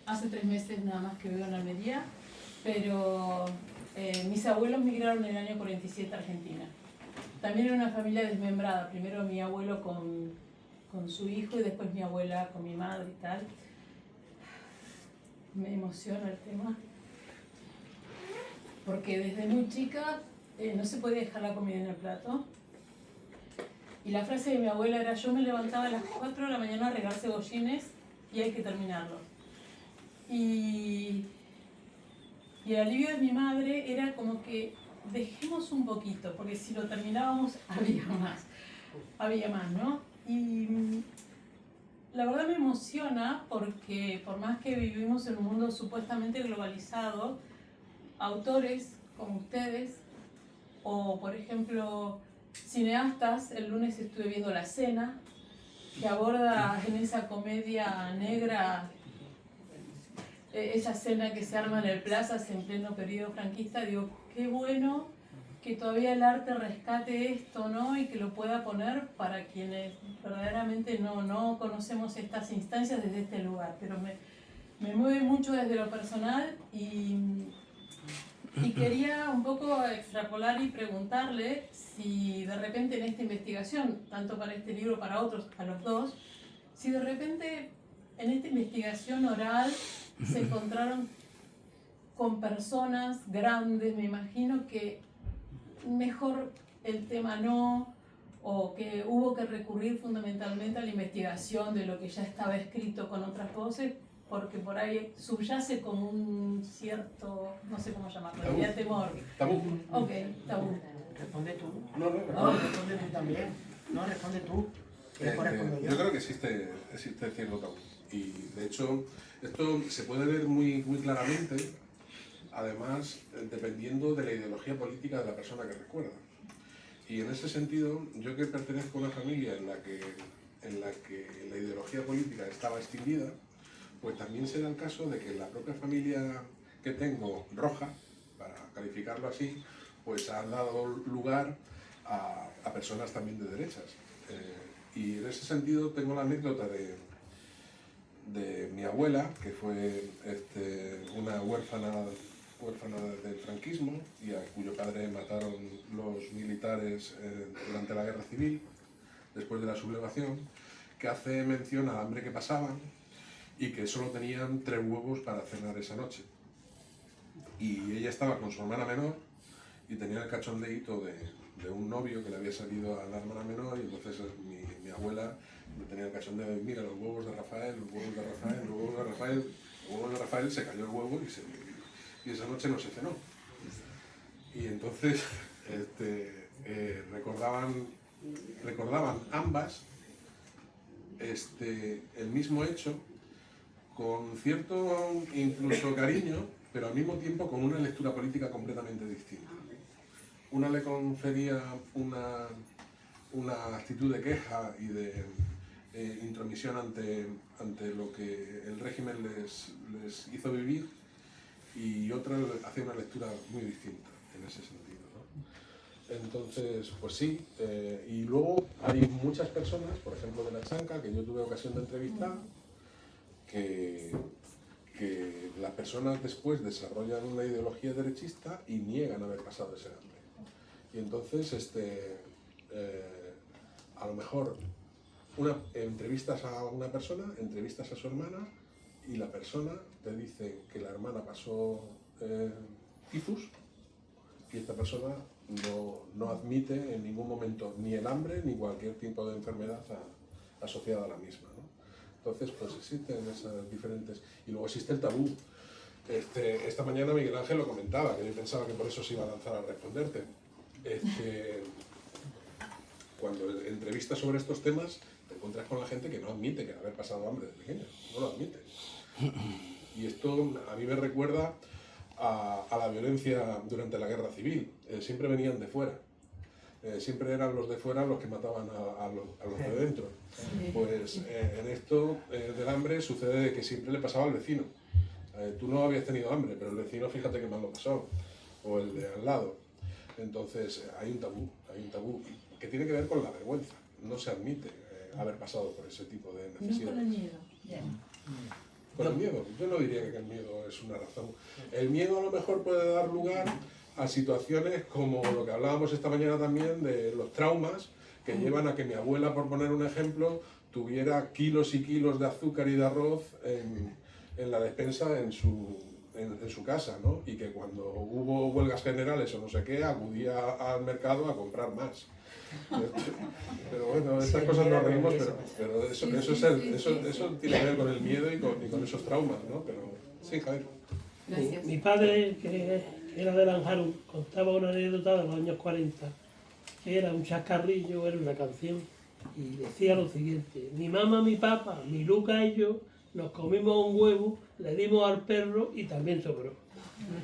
Hace 3 meses nada más que vivo en Almería, pero mis abuelos migraron en el año 47 a Argentina. También era una familia desmembrada, primero mi abuelo con su hijo y después mi abuela con mi madre y tal. Me emociona el tema, porque desde muy chica no se podía dejar la comida en el plato. Y la frase de mi abuela era: yo me levantaba a las 4 de la mañana a regar cebollines y hay que terminarlo. Y el alivio de mi madre era como que dejemos un poquito, porque si lo terminábamos había más, ¿no? Y la verdad me emociona porque por más que vivimos en un mundo supuestamente globalizado, autores como ustedes, o por ejemplo cineastas, el lunes estuve viendo La Cena, que aborda en esa comedia negra esa escena que se arma en el Plazas en pleno periodo franquista. Digo, qué bueno que todavía el arte rescate esto, ¿no? Y que lo pueda poner para quienes verdaderamente no conocemos estas instancias desde este lugar. Pero me mueve mucho desde lo personal y quería un poco extrapolar y preguntarle si de repente en esta investigación, tanto para este libro, para otros, a los dos, si de repente en esta investigación oral se encontraron con personas grandes, me imagino que mejor el tema no, o que hubo que recurrir fundamentalmente a la investigación de lo que ya estaba escrito con otras voces, porque por ahí subyace como un cierto, no sé cómo llamarlo, diría temor. Tabú. Ok, tabú. Responde tú. No, Responde tú también. No, responde tú. Después respondo yo. Yo creo que existe cierto tabú. Y de hecho, esto se puede ver muy claramente, además, dependiendo de la ideología política de la persona que recuerda. Y en ese sentido, yo que pertenezco a una familia en la que la ideología política estaba extinguida, pues también se da el caso de que en la propia familia que tengo, roja, para calificarlo así, pues ha dado lugar a personas también de derechas. Y en ese sentido tengo la anécdota de mi abuela, que fue una huérfana del franquismo y a cuyo padre mataron los militares durante la guerra civil, después de la sublevación, que hace mención al hambre que pasaban y que solo tenían 3 huevos para cenar esa noche. Y ella estaba con su hermana menor y tenía el cachondeíto de un novio que le había salido a la hermana menor, y entonces mi abuela me tenía el cachondeo de: mira, los huevos de Rafael, los huevos de Rafael, los huevos de Rafael. Los huevos de Rafael, se cayó el huevo y esa noche no se cenó. Y entonces recordaban ambas el mismo hecho con cierto incluso cariño, pero al mismo tiempo con una lectura política completamente distinta. Una le confería una actitud de queja y de intromisión ante lo que el régimen les hizo vivir, y otra hacía una lectura muy distinta en ese sentido, ¿no? Entonces, pues sí, y luego hay muchas personas, por ejemplo de la Chanca, que yo tuve ocasión de entrevistar, que las personas después desarrollan una ideología derechista y niegan haber pasado ese hambre. Y entonces, a lo mejor entrevistas a una persona, entrevistas a su hermana, y la persona te dice que la hermana pasó tifus, y esta persona no admite en ningún momento ni el hambre ni cualquier tipo de enfermedad asociada a la misma, ¿no? Entonces, pues existen esas diferentes. Y luego existe el tabú. Esta mañana Miguel Ángel lo comentaba, que yo pensaba que por eso se iba a lanzar a responderte. Cuando entrevistas sobre estos temas, te encuentras con la gente que no admite que haber pasado hambre de pequeño, no lo admite. Y esto a mí me recuerda a la violencia durante la guerra civil. Siempre venían de fuera. Siempre eran los de fuera los que mataban a los de dentro. Pues en esto del hambre sucede que siempre le pasaba al vecino. Tú no habías tenido hambre, pero el vecino, fíjate que mal lo pasó, o el de al lado. Entonces hay un tabú que tiene que ver con la vergüenza. No se admite haber pasado por ese tipo de necesidades. No con el miedo. Bien. con el miedo. Yo no diría que el miedo es una razón. El miedo a lo mejor puede dar lugar a situaciones como lo que hablábamos esta mañana también de los traumas que llevan a que mi abuela, por poner un ejemplo, tuviera kilos y kilos de azúcar y de arroz en la despensa en su casa, ¿no? Y que cuando hubo huelgas generales o no sé qué, acudía al mercado a comprar más. Pero bueno, estas cosas nos reímos, pero eso tiene que ver con el miedo y con esos traumas, ¿no? Pero sí, Javier. Mi padre, que era de Lanjarú, contaba una anécdota de los años 40, que era un chascarrillo, era una canción, y decía lo siguiente: mi mamá, mi papá, mi Luca y yo nos comimos un huevo, le dimos al perro y también sobró.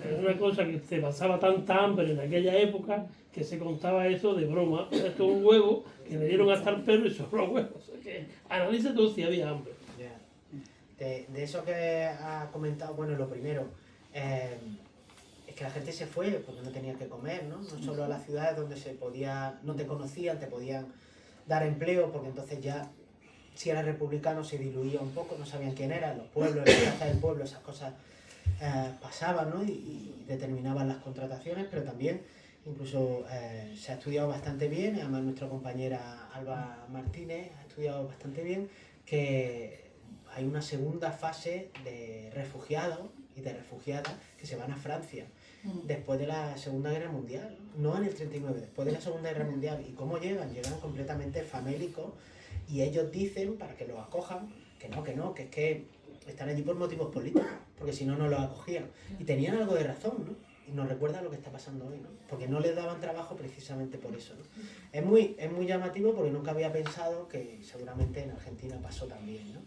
Era una cosa que se pasaba tanta hambre en aquella época que se contaba eso de broma. Esto es un huevo que le dieron hasta al perro y sobró huevos. O sea que analiza tú si había hambre. De eso que ha comentado, bueno, lo primero, es que la gente se fue porque no tenía que comer, ¿no? No solo a las ciudades donde no te conocían, te podían dar empleo, porque entonces ya, si eras republicano, se diluía un poco, no sabían quién era, los pueblos, la plaza del pueblo, esas cosas pasaban, ¿no? Y determinaban las contrataciones, pero también incluso se ha estudiado bastante bien, además nuestra compañera Alba Martínez ha estudiado bastante bien, que hay una segunda fase de refugiados y de refugiadas que se van a Francia después de la Segunda Guerra Mundial, no en el 39, después de la Segunda Guerra Mundial. ¿Y cómo llegan? Llegan completamente famélicos y ellos dicen, para que los acojan, que es que están allí por motivos políticos, porque si no, no los acogían. Y tenían algo de razón, ¿no? Y nos recuerda lo que está pasando hoy, ¿no? Porque no les daban trabajo precisamente por eso, ¿no? Es muy llamativo porque nunca había pensado que seguramente en Argentina pasó también, ¿no?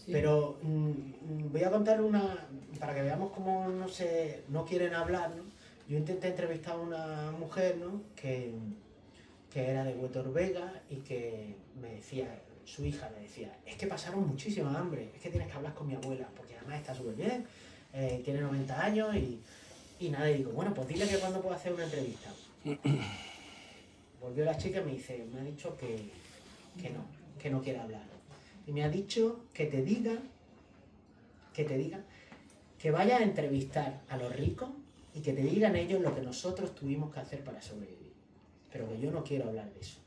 Pero voy a contar para que veamos cómo no quieren hablar, ¿no? Yo intenté entrevistar a una mujer, ¿no? que era de Huetor Vega y que me decía, su hija le decía, es que pasaron muchísima hambre, es que tienes que hablar con mi abuela, porque además está súper bien, tiene 90 años y nada, y digo, bueno, pues dile que cuando puedo hacer una entrevista. Volvió la chica y me dice, me ha dicho que no quiere hablar. Y me ha dicho que te diga que vaya a entrevistar a los ricos y que te digan ellos lo que nosotros tuvimos que hacer para sobrevivir. Pero que yo no quiero hablar de eso.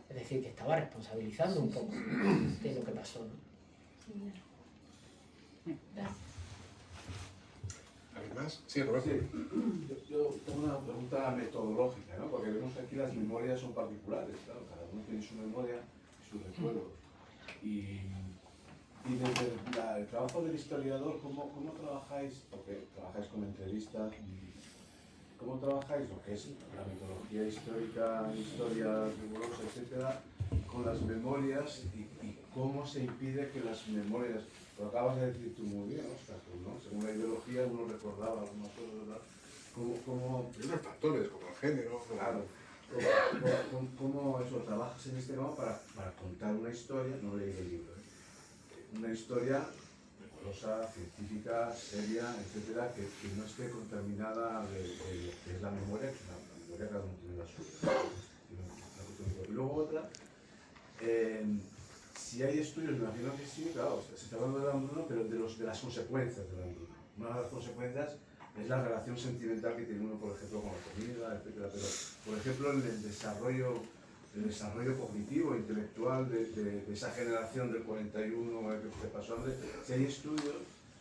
Es decir, que estaba responsabilizando un poco de lo que pasó, ¿no? ¿Alguien más? Sí, Roberto. Sí. Yo tengo una pregunta metodológica, ¿no? Porque vemos que aquí las memorias son particulares, claro, cada uno tiene su memoria y sus recuerdos. Y desde el trabajo del historiador, ¿cómo trabajáis? Porque trabajáis con entrevistas, ¿cómo trabajáis lo que es la metodología histórica, historia rigurosa, etcétera, con las memorias y cómo se impide que las memorias, lo acabas de decir tú muy bien, Óscar, ¿no? Según la ideología uno recordaba algunas cosas, ¿verdad? Hay otros factores como el género. Claro. ¿Cómo eso trabajas en este campo para contar una historia? No leí el libro, una historia rigurosa, científica, seria, etcétera, que no esté contaminada de lo que es la memoria, que la memoria cada uno tiene la suya. Y luego otra, si hay estudios, me imagino que sí, claro, se está hablando de la hambruna, pero de las consecuencias de la hambruna. Una de las consecuencias es la relación sentimental que tiene uno, por ejemplo, con la comida, etcétera. Pero, por ejemplo, en el desarrollo cognitivo, intelectual de esa generación del 41 que pasó hambre, si hay estudios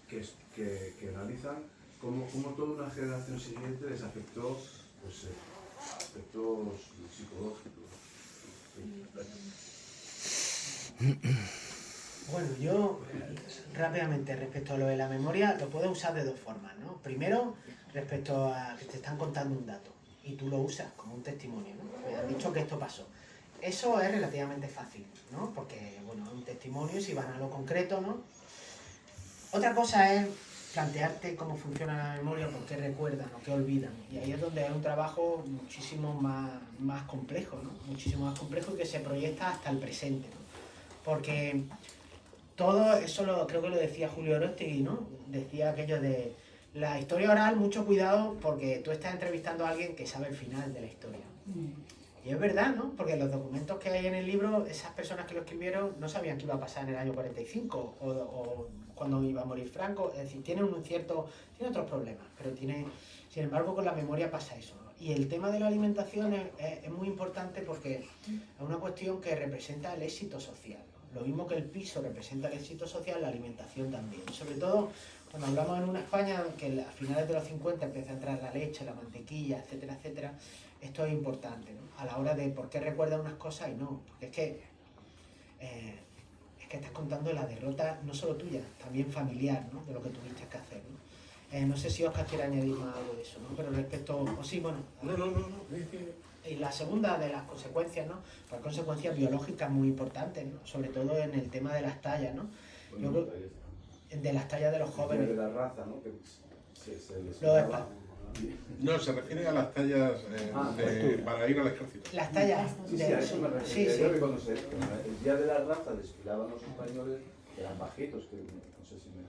que analizan cómo toda una generación siguiente les afectó pues, aspectos psicológicos. Bueno, yo rápidamente respecto a lo de la memoria lo puedo usar de dos formas, ¿no? Primero, respecto a que te están contando un dato y tú lo usas como un testimonio, ¿no? Me han dicho que esto pasó. Eso es relativamente fácil, ¿no? Porque, bueno, es un testimonio, si van a lo concreto, ¿no? Otra cosa es plantearte cómo funciona la memoria, por qué recuerdan o qué olvidan. Y ahí es donde hay un trabajo muchísimo más complejo, ¿no? Muchísimo más complejo y que se proyecta hasta el presente, ¿no? Porque todo eso creo que lo decía Julio Orostegui, ¿no? Decía aquello de la historia oral, mucho cuidado porque tú estás entrevistando a alguien que sabe el final de la historia. Y es verdad, ¿no? Porque los documentos que hay en el libro, esas personas que lo escribieron no sabían qué iba a pasar en el año 45 o cuando iba a morir Franco. Es decir, tiene otros problemas, pero sin embargo, con la memoria pasa eso, ¿no? Y el tema de la alimentación es muy importante porque es una cuestión que representa el éxito social, ¿no? Lo mismo que el piso representa el éxito social, la alimentación también. Sobre todo cuando hablamos en una España que a finales de los 50 empieza a entrar la leche, la mantequilla, etcétera, etcétera. Esto es importante, ¿no? A la hora de por qué recuerdas unas cosas y no. Porque es que estás contando la derrota no solo tuya, también familiar, ¿no? De lo que tuviste que hacer, ¿no? No sé si Óscar quiere añadir más algo de eso, ¿no? Pero respecto... O sí, bueno... No. Y la segunda de las consecuencias, ¿no? Pues consecuencias biológicas muy importantes, ¿no? Sobre todo en el tema de las tallas, ¿no? Yo creo, de las tallas de los jóvenes. De la raza, ¿no? Que se les Lo daba- No, se refiere a las tallas para ir al ejército. Las tallas... Sí, a eso me Sí, refiero. sí. Yo que cuando el día de la raza desfilaban los españoles, eran bajitos, que no sé si me...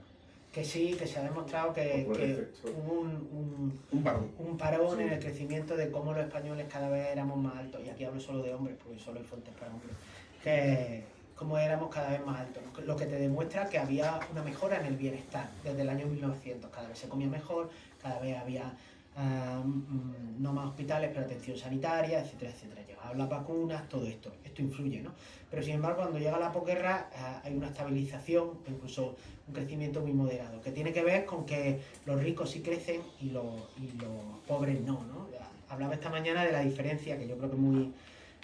Que sí, que se ha demostrado que Por efecto. hubo un parón en el crecimiento de cómo los españoles cada vez éramos más altos, y aquí hablo solo de hombres, porque solo hay fuentes para hombres, que cómo éramos cada vez más altos, ¿no? Lo que te demuestra que había una mejora en el bienestar desde el año 1900, cada vez se comía mejor, cada vez había no más hospitales, pero atención sanitaria, etcétera, etcétera. Llegaban las vacunas, todo esto influye, ¿no? Pero sin embargo, cuando llega la posguerra hay una estabilización, incluso un crecimiento muy moderado, que tiene que ver con que los ricos sí crecen y los pobres no, ¿no? Hablaba esta mañana de la diferencia, que yo creo que es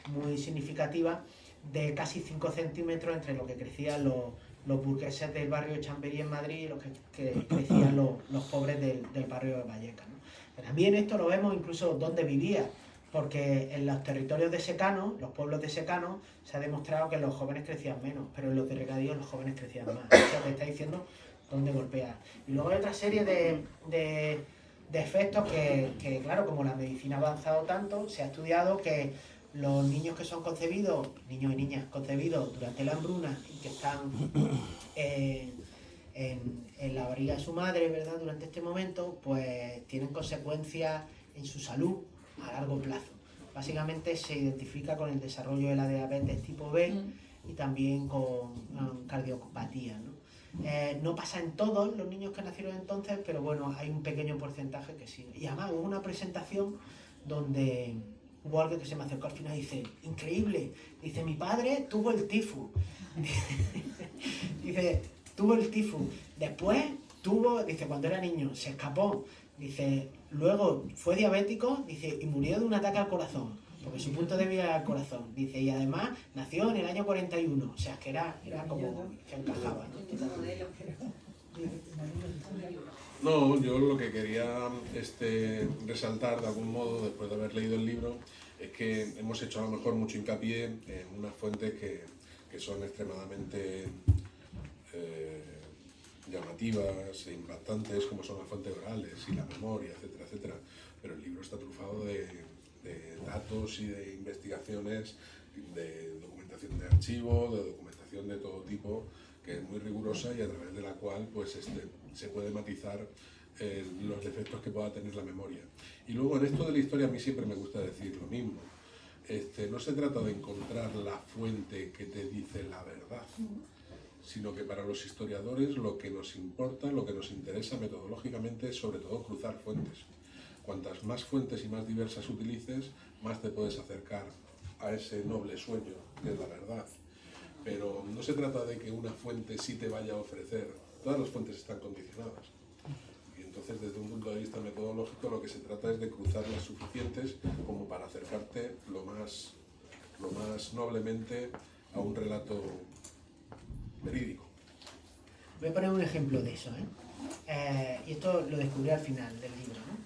muy significativa, de casi 5 centímetros entre lo que crecían los burgueses del barrio de Chamberí en Madrid y los que crecían los pobres del barrio de Vallecas, ¿no? También esto lo vemos incluso donde vivía, porque en los territorios de secano, los pueblos de secano, se ha demostrado que los jóvenes crecían menos, pero en los de regadío los jóvenes crecían más. O sea, te está diciendo dónde golpea. Y luego hay otra serie de efectos que, claro, como la medicina ha avanzado tanto, se ha estudiado que los niños que son concebidos, niños y niñas concebidos durante la hambruna y que están en la barriga de su madre, ¿verdad?, durante este momento, pues tienen consecuencias en su salud a largo plazo. Básicamente se identifica con el desarrollo de la diabetes tipo B y también con cardiopatía, ¿no? No pasa en todos los niños que nacieron entonces, pero bueno, hay un pequeño porcentaje que sí. Y además hubo una presentación donde hubo alguien que se me acercó al final y dice, increíble, dice, mi padre tuvo el tifus. Dice, tuvo el tifus. Después dice, cuando era niño, se escapó. Dice, luego fue diabético, dice, y murió de un ataque al corazón, porque su punto débil era el corazón. Dice, y además nació en el año 41, o sea, que era como que encajaba, ¿no? No, yo lo que quería resaltar de algún modo, después de haber leído el libro, es que hemos hecho a lo mejor mucho hincapié en unas fuentes que son extremadamente llamativas e impactantes, como son las fuentes orales y la memoria, etcétera, etcétera. Pero el libro está trufado de datos y de investigaciones, de documentación de archivo, de documentación de todo tipo, que es muy rigurosa y a través de la cual pues, se puede matizar los defectos que pueda tener la memoria. Y luego en esto de la historia a mí siempre me gusta decir lo mismo. No se trata de encontrar la fuente que te dice la verdad, sino que para los historiadores lo que nos importa, lo que nos interesa metodológicamente es sobre todo cruzar fuentes. Cuantas más fuentes y más diversas utilices, más te puedes acercar a ese noble sueño que es la verdad. Pero no se trata de que una fuente sí te vaya a ofrecer, todas las fuentes están condicionadas. Y entonces desde un punto de vista metodológico lo que se trata es de cruzar las suficientes como para acercarte lo más noblemente a un relato verídico. Voy a poner un ejemplo de eso, y esto lo descubrí al final del libro, ¿no?